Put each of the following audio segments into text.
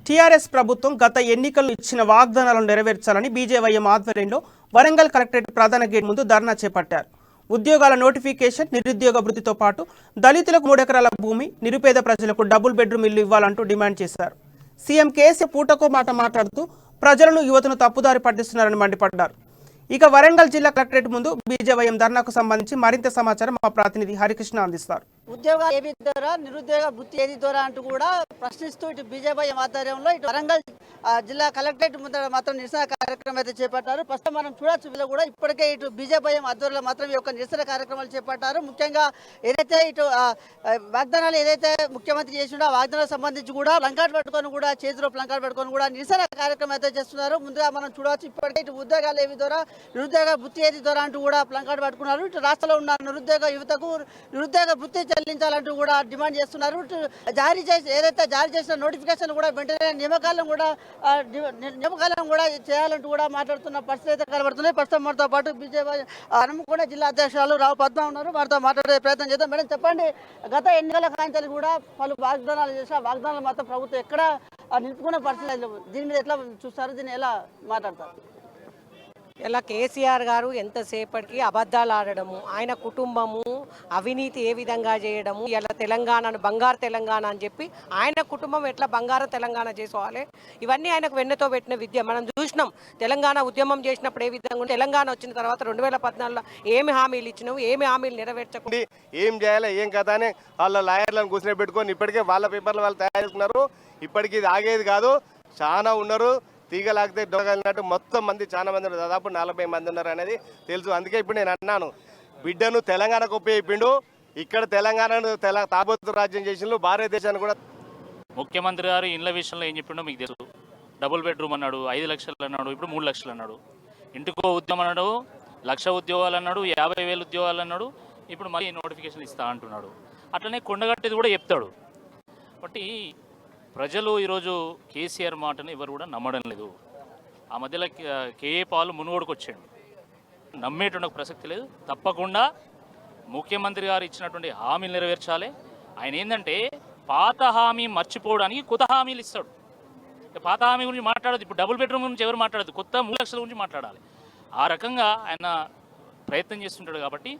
TRS ప్రభుత్వం గత ఎన్నికల్లో ఇచ్చిన వాగ్దానాలను నెరవేర్చాలని బీజేవైఎం ఆధ్వర్యంలో వరంగల్ కలెక్టరేట్ ప్రధాన గేట్ ముందు ధర్నా చేపట్టారు. ఉద్యోగాల నోటిఫికేషన్, నిరుద్యోగ వృత్తితో పాటు దళితులకు 3 ఎకరాల భూమి, నిరుపేద ప్రజలకు డబుల్ బెడ్రూమ్ ఇల్లు ఇవ్వాలంటూ డిమాండ్ చేశారు. సీఎం కేసీఆర్ పూటకో మాట మాట్లాడుతూ ప్రజలను, యువతను తప్పుదారి పట్టిస్తున్నారని మండిపడ్డారు. ఇక వరంగల్ జిల్లా కలెక్టరేట్ ముందు బీజేవైఎం ధర్నాకు సంబంధించి మరింత సమాచారం మా ప్రతినిధి హరికృష్ణ అందిస్తారు. ఉద్యోగ ఏవి ద్వారా, నిరుద్యోగ వృత్తి ఏది ద్వారా అంటూ కూడా ప్రశ్నిస్తూ ఇటు బీజేవైఎం ఆధ్వర్యంలో ఇటు వరంగల్ జిల్లా కలెక్టరేట్ ముందర మాత్రం నిరసన కార్యక్రమం అయితే చేపట్టారు. ప్రస్తుతం మనం చూడొచ్చు, వీళ్ళు కూడా ఇప్పటికే ఇటు బీజేవైఎం ఆధ్వర్యంలో మాత్రం ఈ యొక్క నిరసన కార్యక్రమాలు చేపట్టారు. ముఖ్యంగా ఏదైతే ఇటు వాగ్దానాలు ఏదైతే ముఖ్యమంత్రి చేసిండో ఆ వాగ్దానాలకు సంబంధించి కూడా ప్లంకార్డ్ పట్టుకొని కూడా చేతిలో ప్లంకార్డ్ పట్టుకొని కూడా నిరసన కార్యక్రమం అయితే చేస్తున్నారు. ముందుగా మనం చూడవచ్చు, ఇప్పటికే ఇటు ఉద్యోగాలు ఏవి ద్వారా, నిరుద్యోగ వృత్తి ఏది ద్వారా అంటూ కూడా ప్లంకార్డ్ పట్టుకున్నారు. ఇటు రాష్ట్రంలో ఉన్న నిరుద్యోగ యువతకు నిరుద్యోగ వృత్తి చెల్లించాలంటూ కూడా డిమాండ్ చేస్తున్నారు. ఏదైతే జారీ చేసిన నోటిఫికేషన్ కూడా వెంటనే నియామకాలను కూడా చేయాలంటూ కూడా మాట్లాడుతున్న పరిస్థితి అయితే కనబడుతున్నాయి. ప్రస్తుతం మనతో పాటు బీజేపీ హనుమకొండ జిల్లా అధ్యక్షులు రావు పద్మ ఉన్నారు. వారితో మాట్లాడే ప్రయత్నం చేద్దాం. మేడం, చెప్పండి, గత ఎన్నికల కాంచాలు కూడా పలు వాగ్దానాలు చేసిన వాగ్దానాలు మాత్రం ప్రభుత్వం ఎక్కడ నిలుపుకునే పరిస్థితి, దీని మీద ఎట్లా చూస్తారు, దీన్ని ఎలా మాట్లాడతారు? ఇలా కేసీఆర్ గారు ఎంతసేపటికి అబద్ధాలు ఆడడము, ఆయన కుటుంబము అవినీతి ఏ విధంగా చేయడము, ఇలా తెలంగాణను బంగారు తెలంగాణ అని చెప్పి ఆయన కుటుంబం ఎట్లా బంగారు తెలంగాణ చేసుకోవాలి, ఇవన్నీ ఆయనకు వెన్నెతో పెట్టిన విద్య. మనం చూసినాం, తెలంగాణ ఉద్యమం చేసినప్పుడు ఏ విధంగా, తెలంగాణ వచ్చిన తర్వాత 2014లో ఏమి హామీలు ఇచ్చినావు, ఏమి హామీలు నెరవేర్చకుండా ఏం చేయాలి, ఏం కదా అని వాళ్ళ లాయర్లను కూర్చొని పెట్టుకొని ఇప్పటికే వాళ్ళ పేపర్లు వాళ్ళు తయారు చేసుకున్నారు. ఇప్పటికి ఇది ఆగేది కాదు, చాలా ఉన్నారు. తీగలాగితే దొరకలినట్టు మొత్తం మంది, చాలా మంది ఉన్నారు, దాదాపు 40 మంది ఉన్నారు అనేది తెలుసు. అందుకే ఇప్పుడు నేను అన్నాను, బిడ్డను తెలంగాణకు ఒప్పిపిండు, ఇక్కడ తెలంగాణను తాబోతు రాజ్యం చేసిండు, భారతదేశాన్ని కూడా. ముఖ్యమంత్రి గారు ఇండ్ల విషయంలో ఏం చెప్పిండో మీకు తెలుసు. డబుల్ బెడ్రూమ్ అన్నాడు, 5 లక్షలు అన్నాడు, ఇప్పుడు 3 లక్షలు అన్నాడు. ఇంటికో ఉద్యమం అన్నాడు, 1,00,000 ఉద్యోగాలు అన్నాడు, 50,000 ఉద్యోగాలు అన్నాడు, ఇప్పుడు మళ్ళీ నోటిఫికేషన్ ఇస్తా అంటున్నాడు. అట్లనే కొండగట్టేది కూడా చెప్తాడు. కాబట్టి ప్రజలు ఈరోజు కేసీఆర్ మాటను ఎవరు కూడా నమ్మడం లేదు. ఆ మధ్యలో కేఏ పాలు మునుగోడుకు వచ్చాడు, నమ్మేటువంటి ప్రసక్తి లేదు. తప్పకుండా ముఖ్యమంత్రి గారు ఇచ్చినటువంటి హామీలు నెరవేర్చాలి. ఆయన ఏంటంటే పాత హామీ మర్చిపోవడానికి కొత్త హామీలు ఇస్తాడు. పాత హామీ గురించి మాట్లాడదు, ఇప్పుడు డబుల్ బెడ్రూమ్ గురించి ఎవరు మాట్లాడదు, కొత్త 3 లక్షల గురించి మాట్లాడాలి. ఆ రకంగా ఆయన ప్రయత్నం చేస్తుంటాడు. కాబట్టి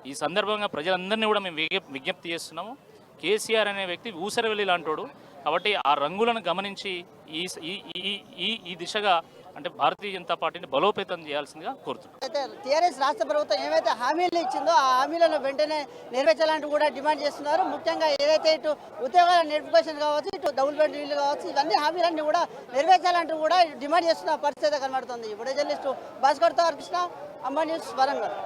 ఈ సందర్భంగా ప్రజలందరినీ కూడా మేము విజ్ఞప్తి చేస్తున్నాము. కేసీఆర్ అనే వ్యక్తి ఊసరవెల్లి లాంటోడు. కాబట్టి ఆ రంగులను గమనించి ఈ దిశగా అంటే భారతీయ జనతా పార్టీని బలోపేతం చేయాల్సిందిగా కోరుతున్నాం. అయితే టీఆర్ఎస్ రాష్ట్ర ప్రభుత్వం ఏవైతే హామీలు ఇచ్చిందో ఆ హామీలను వెంటనే నెరవేర్చాలంటూ కూడా డిమాండ్ చేస్తున్నారు. ముఖ్యంగా ఏదైతే ఇటు ఉద్యోగాల నోటిఫికేషన్ కావచ్చు, ఇటు డబుల్ బెడ్ ఇల్లు కావచ్చు, ఇవన్నీ హామీలన్నీ కూడా నెరవేర్చాలంటూ కూడా డిమాండ్ చేస్తున్న పరిస్థితి కనబడుతుంది. ఇప్పుడు జర్నలిస్టు భాస్కర్తో హరికృష్ణ, అమ్మ న్యూస్, వరంగల్.